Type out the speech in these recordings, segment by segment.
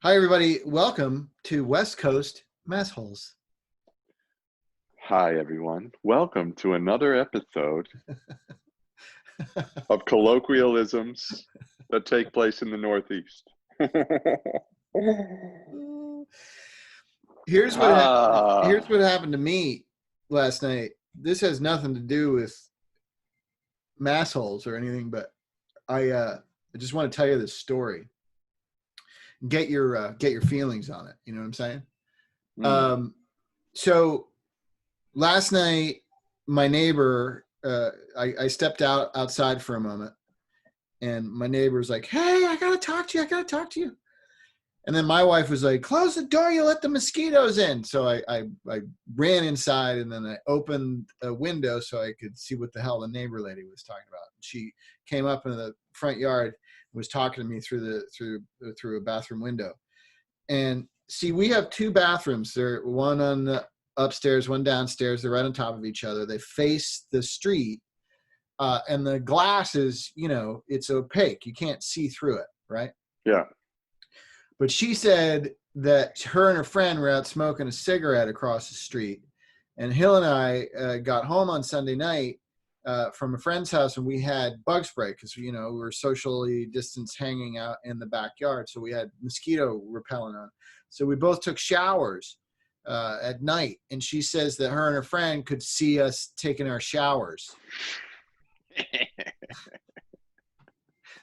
Hi, everybody. Welcome to West Coast Massholes. Hi, everyone. Welcome to another episode of colloquialisms that take place in the Northeast. Here's what happened. Ah, Here's what happened to me last night. This has nothing to do with massholes or anything, but I just want to tell you this story. Get your feelings on it. You know what I'm saying? mm, Um, so last night, my neighbor, I stepped outside for a moment, and my neighbor's like, "Hey, I gotta talk to you. I gotta talk to you." And then my wife was like, "Close the door, you let the mosquitoes in." So I ran inside, and then I opened a window so I could see what the hell the neighbor lady was talking about. She came up in the front yard and was talking to me through a bathroom window. And see, we have two bathrooms. They're one on the upstairs, one downstairs. They're right on top of each other. They face the street, and the glass is, it's opaque. You can't see through it, right? yeah. But she said that her and her friend were out smoking a cigarette across the street. And Hill and I got home on Sunday night from a friend's house, and we had bug spray because, we were socially distanced hanging out in the backyard. So we had mosquito repellent on. So we both took showers at night. And she says that her and her friend could see us taking our showers.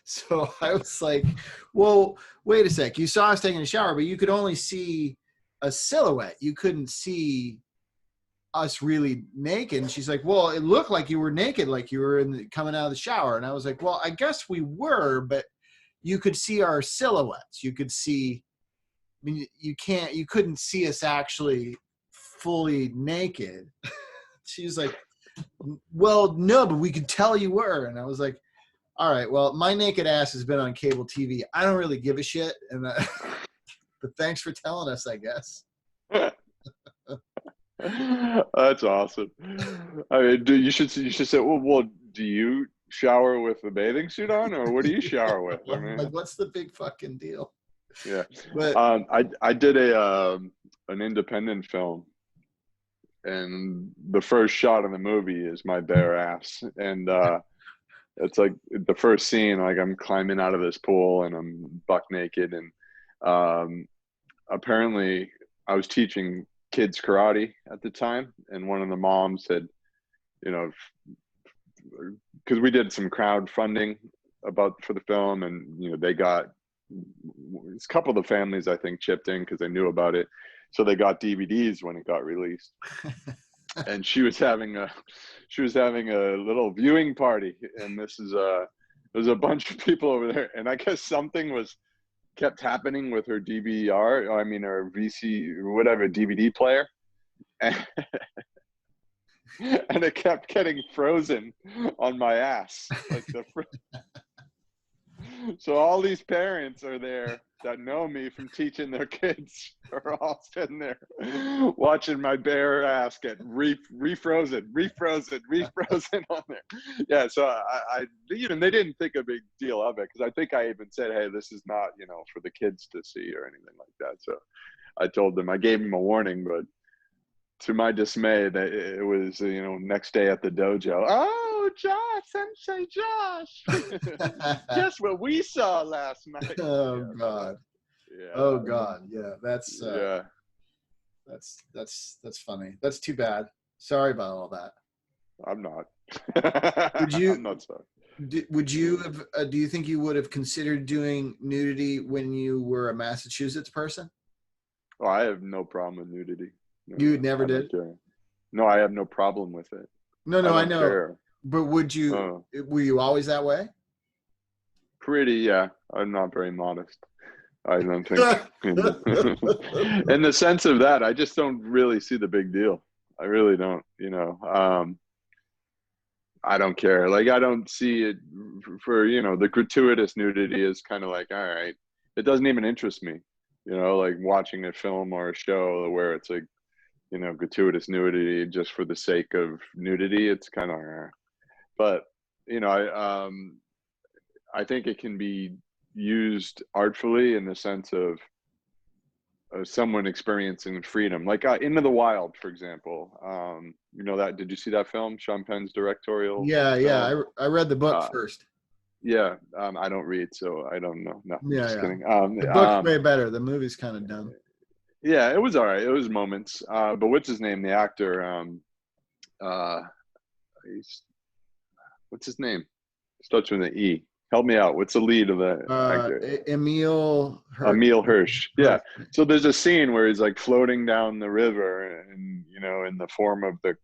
So I was like, well, wait a sec. You saw us taking a shower, but you could only see a silhouette. You couldn't see us really naked. And she's like, well, it looked like you were naked, like you were coming out of the shower. And I was like, well, I guess we were, but you could see our silhouettes. You could see, I mean, you couldn't see us actually fully naked. She's like, well, no, but we could tell you were. And I was like, all right, well, my naked ass has been on cable TV. I don't really give a shit, but thanks for telling us, I guess. That's awesome. I mean, you should say, well, do you shower with a bathing suit on, or what do you shower with? I Like, mean, what's the big fucking deal? yeah. But I did an independent film, and the first shot in the movie is my bare ass, and it's like the first scene, like I'm climbing out of this pool and I'm buck naked, and um, apparently I was teaching kids karate at the time, and one of the moms had, you know, because we did some crowdfunding about for the film, and they got a couple of the families I think chipped in because they knew about it, so they got DVDs when it got released, and she was having a little viewing party, and there's a bunch of people over there, and I guess something was kept happening with her DVR, I mean her VC whatever DVD player, and, and it kept getting frozen on my ass, like so all these parents are there that know me from teaching their kids are all sitting there watching my bare ass get refrozen on there. Yeah, so I even they didn't think a big deal of it because I think I even said, hey, this is not for the kids to see or anything like that. So I told them, I gave them a warning, but to my dismay, that it was next day at the dojo. Oh, Josh, Sensei Josh, guess what we saw last night? oh Yeah, so god, oh yeah, god, yeah, yeah. that's funny. That's too bad. Sorry about all that. I'm not. Would I'm you not sorry. would you have? Do you think you would have considered doing nudity when you were a Massachusetts person? Oh, I have no problem with nudity. No, You no, never I don't did. care. No, I have no problem with it. No, I no, I don't know. care. But would you? Oh, Were you always that way? pretty. Yeah, I'm not very modest. I don't think in in the sense of that, I just don't really see the big deal. I really don't, I don't care. Like I don't see it for, the gratuitous nudity is kind of like, all right. It doesn't even interest me, like watching a film or a show where it's like, gratuitous nudity just for the sake of nudity. It's kind of, but I think it can be used artfully in the sense of someone experiencing freedom, like Into the Wild, for example. You know that? Did you see that film? Sean Penn's directorial Yeah, film. yeah. I read the book Uh, first. yeah, I don't read, so I don't know. No, I'm Yeah, just yeah. kidding. The book's way better. The movie's kind of dumb. Yeah, it was all right. It was moments. But what's his name? The actor. Uh, he's what's his name? Starts with an E. Help me out. What's the lead of the actor? Emil Emil Hirsch. Yeah. Hirsch. So there's a scene where he's like floating down the river, and in the form of the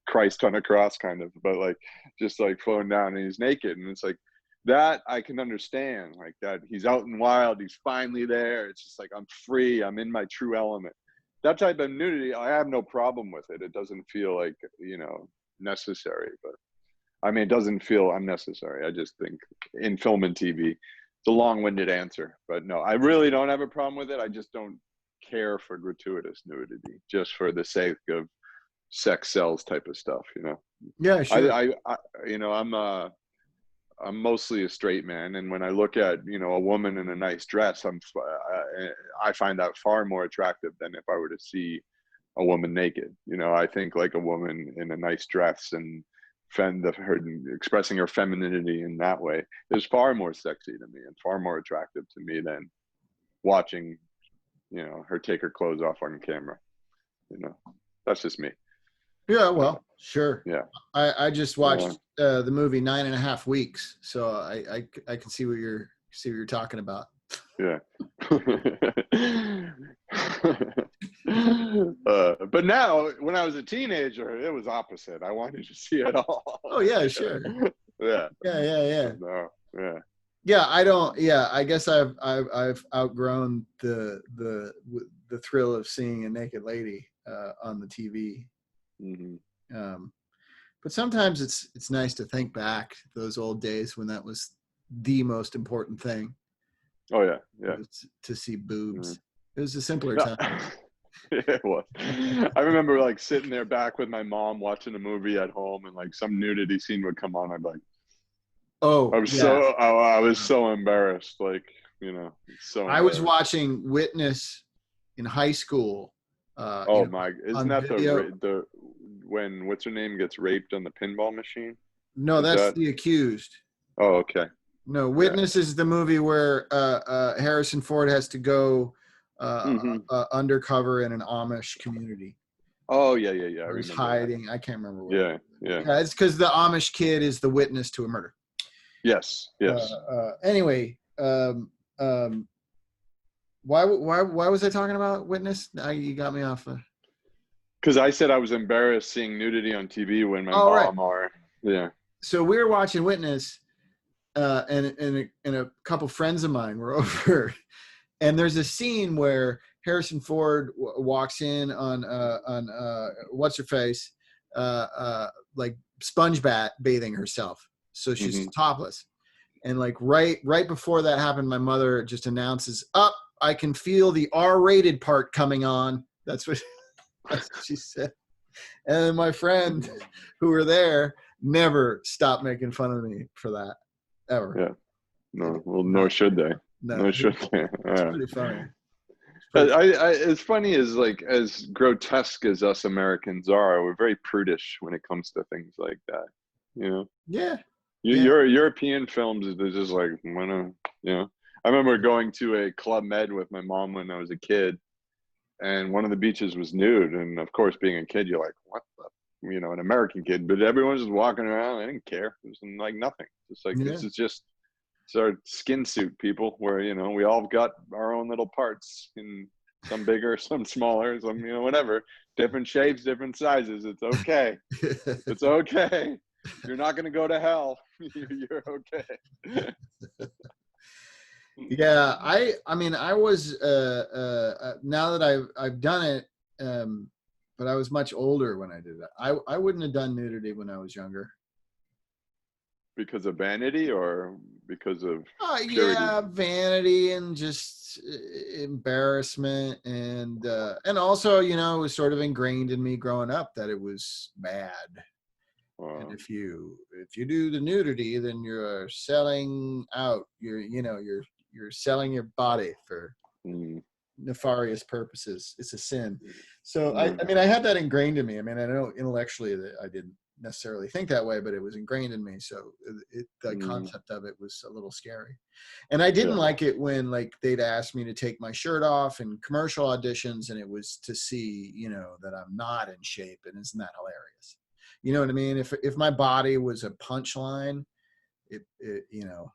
Christ on a cross, kind of, but like just like floating down, and he's naked, and it's like that I can understand, like that he's out in wild, he's finally there. It's just like I'm free, I'm in my true element. That type of nudity, I have no problem with it. It doesn't feel like necessary, but I mean, it doesn't feel unnecessary. I just think in film and TV, it's a long-winded answer, but no, I really don't have a problem with it. I just don't care for gratuitous nudity just for the sake of sex sells type of stuff. Yeah, sure. I'm mostly a straight man, and when I look at a woman in a nice dress, I find that far more attractive than if I were to see a woman naked. I think like a woman in a nice dress and her expressing her femininity in that way is far more sexy to me and far more attractive to me than watching her take her clothes off on camera. That's just me. Yeah, well, sure. Yeah. I just watched the movie 9.5 Weeks, so I can see what you're talking about. Yeah. But now, when I was a teenager, it was opposite. I wanted to see it all. Oh yeah, sure. Yeah. Yeah. No. Yeah. Yeah, I don't. Yeah, I guess I've outgrown the thrill of seeing a naked lady on the TV. Mm-hmm. But sometimes it's nice to think back to those old days when that was the most important thing. Oh yeah, yeah. To see boobs. Mm-hmm. It was a simpler time. It was. I remember like sitting there back with my mom watching a movie at home, and like some nudity scene would come on. I'd like, oh, I was so embarrassed. Like, so. I was watching Witness in high school. Oh my! Isn't that video. the when what's her name gets raped on the pinball machine? No, that's The Accused. Oh, okay. No, Witness is the movie where Harrison Ford has to go undercover in an Amish community. Oh yeah. Or he's hiding. I can't remember what. Yeah. Yeah, it's because the Amish kid is the witness to a murder. Yes. Anyway, why was I talking about Witness? You got me off. Because I said I was embarrassed seeing nudity on TV when my mom or yeah. So we were watching Witness, and a couple friends of mine were over, and there's a scene where Harrison Ford walks in on what's her face, like sponge bathing herself, so she's topless, and like right before that happened, my mother just announces, "Up, I can feel the R-rated part coming on." That's what she said, and then my friend who were there never stopped making fun of me for that ever. Yeah. No. Well, nor should they. No, nor should they. It's pretty funny. It's funny as grotesque as us Americans are, we're very prudish when it comes to things like that. Yeah. European films, they're just like, I remember going to a Club Med with my mom when I was a kid, and one of the beaches was nude, and of course, being a kid, you're like, what the, an American kid, but everyone's just walking around. I didn't care. It was like nothing. It's like this is just. It's our skin suit, people, where we all got our own little parts, in some bigger, some smaller, some whatever, different shapes, different sizes. It's okay. It's okay. You're not going to go to hell. You're okay. Yeah, I mean, I was now that I've done it, but I was much older when I did it. I wouldn't have done nudity when I was younger. Because of vanity or because of purity? Yeah, vanity and just embarrassment, and also it was sort of ingrained in me growing up that it was bad. And if you do the nudity, then you're selling out. You're selling your body for nefarious purposes. It's a sin. So Yeah. I mean, I had that ingrained in me. I mean, I know intellectually that I didn't necessarily think that way, but it was ingrained in me. So the concept of it was a little scary. And I didn't Yeah. like it when like they'd ask me to take my shirt off in commercial auditions, and it was to see, you know, that I'm not in shape. And isn't that hilarious? You know what I mean? If my body was a punchline, it you know,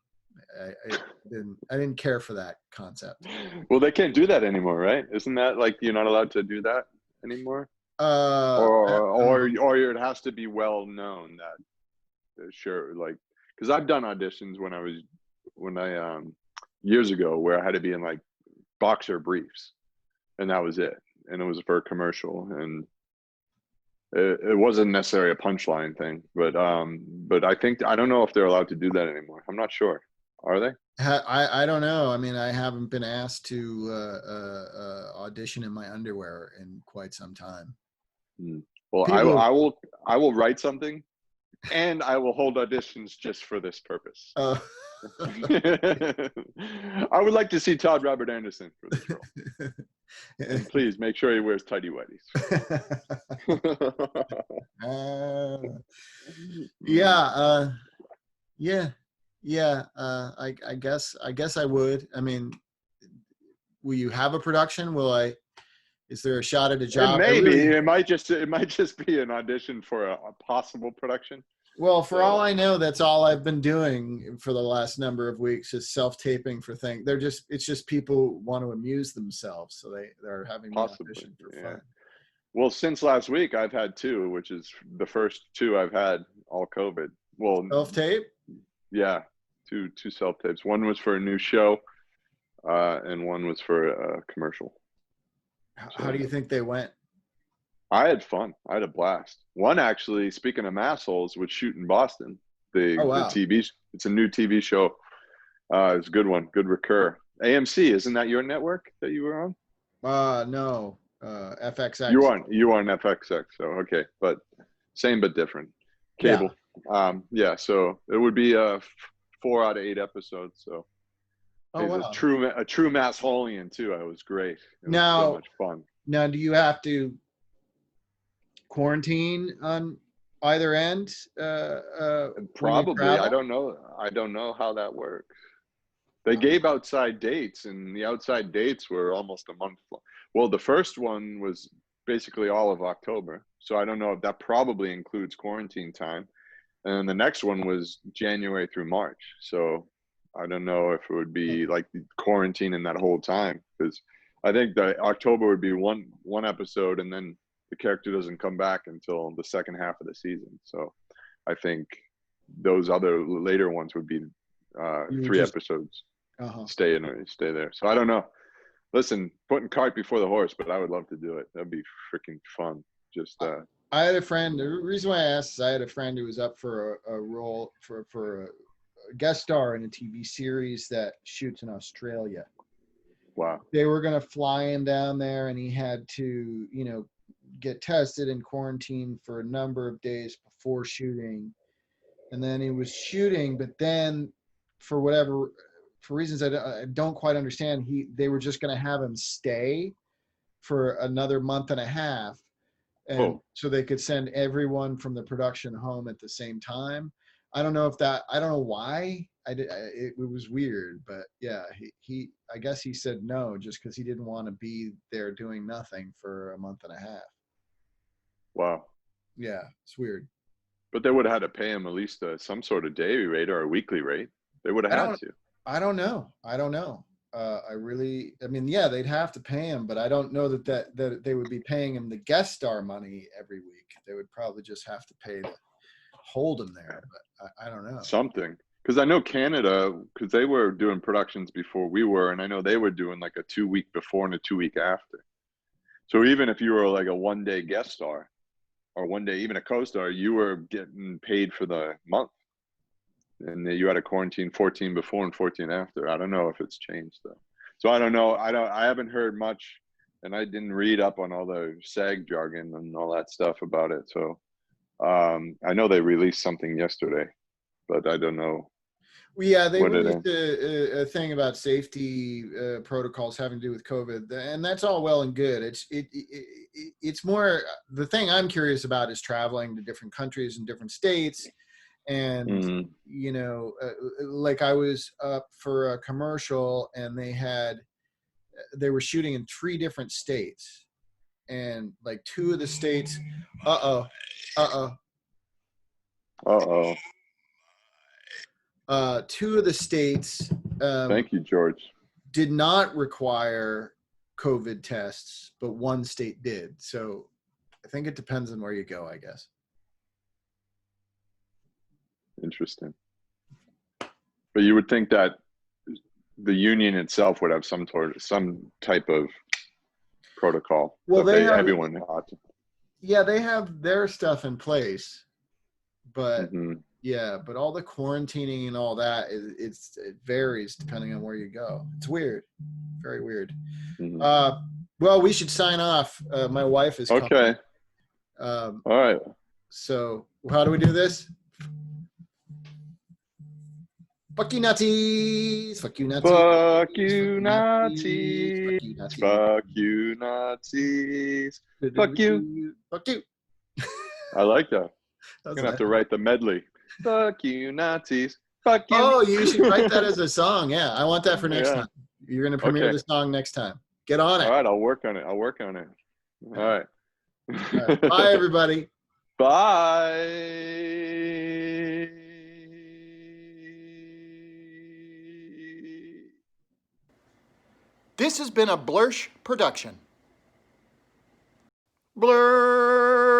I didn't care for that concept. Well, they can't do that anymore, right? Isn't that like you're not allowed to do that anymore? Or it has to be well known that sure, like because I've done auditions when I years ago where I had to be in like boxer briefs, and that was it, and it was for a commercial, and it wasn't necessarily a punchline thing, but I don't know if they're allowed to do that anymore. I'm not sure. Are they? I don't know. I mean, I haven't been asked to audition in my underwear in quite some time. Well, People, I will write something, and I will hold auditions just for this purpose. uh, I would like to see Todd Robert Anderson for this role, and please make sure he wears tighty whities. Yeah, yeah, yeah. I guess I would. I mean, will you have a production? Will I? Is there a shot at a And job? maybe it might just be an audition for a possible production. Well, for all I know, that's all I've been doing for the last number of weeks is self-taping for things. It's just people want to amuse themselves, so they're having me audition for fun. Well, since last week, I've had two, which is the first two I've had all COVID. Well, self-tape? Yeah, two self-tapes. One was for a new show, and one was for a commercial. How do you think they went? I had fun. I had a blast. One actually, speaking of Massholes, would shoot in Boston. The TV. It's a new TV show. It's a good one. Good recur. AMC, isn't that your network that you were on? No. FXX. You are on FXX. So okay, but same but different. Cable. Yeah. So it would be 4 out of 8 episodes. So he's a true Massholeian too. It was great. It was so much fun. Now, do you have to quarantine on either end? Probably. I don't know how that works. They gave outside dates, and the outside dates were almost a month long. Well, the first one was basically all of October, so I don't know if that probably includes quarantine time. And the next one was January through March, so I don't know if it would be like quarantine in that whole time, because I think that October would be one episode, and then the character doesn't come back until the second half of the season. So I think those other later ones would be 3 episodes. Stay there. So I don't know. Listen, putting cart before the horse, but I would love to do it. That'd be freaking fun. Just I had a friend. The reason why I asked is I had a friend who was up for a role for a guest star in a TV series that shoots in Australia. Wow. They were going to fly him down there, and he had to, get tested and quarantined for a number of days before shooting. And then he was shooting, but then for reasons I don't quite understand, they were just going to have him stay for another month and a half, and so they could send everyone from the production home at the same time. I don't know why. It was weird, but yeah, he I guess he said no just because he didn't want to be there doing nothing for a month and a half. Wow. Yeah, it's weird. But they would have had to pay him at least some sort of daily rate or a weekly rate. They would have had to. I don't know. Yeah, they'd have to pay him, but I don't know that they would be paying him the guest star money every week. They would probably just have to pay to hold him there, but I don't know. Something. Because I know Canada, because they were doing productions before we were, and I know they were doing like a 2-week before and a 2-week after. So even if you were like a 1-day guest star or 1 day, even a co-star, you were getting paid for the month. And you had a quarantine 14 before and 14 after. I don't know if it's changed though. So I don't know. I haven't heard much, and I didn't read up on all the SAG jargon and all that stuff about it. So I know they released something yesterday, but I don't know. Yeah, they What did released it? a thing about safety protocols having to do with COVID, and that's all well and good. It's more the thing I'm curious about is traveling to different countries and different states, and Mm, like I was up for a commercial, and they were shooting in 3 different states, and like 2 of the states, uh oh, uh oh, uh-oh. 2 of the states um, Thank you, George. did not require COVID tests, but one state did. So I think it depends on where you go, I guess. Interesting. But you would think that the union itself would have some type of protocol Well, that they they have, everyone ought to. yeah, they have their stuff in place, but Hmm. yeah, but all the quarantining and all that, it varies depending on where you go. It's weird, very weird. Hmm. Uh, well, we should sign off. My wife is calling. Okay. Um, All right. so how do we do this? Fuck you, Nazis! Fuck you, Nazis! Fuck Fuck you, you, Nazis! Fuck Nazis. you, Nazis! Fuck you, Nazis. Fuck you. Fuck you! I like that. That was Gonna have nice. to write the medley. Fuck you, Nazis. Fuck you. Oh, you should write that as a song. Yeah, I want that for next Yeah. time. You're gonna premiere Okay. the song next time. Get on All it. right. I'll work on it. I'll work on it. All Yeah. right. All right. Bye, everybody. Bye. This has been a Blursh production. Blur.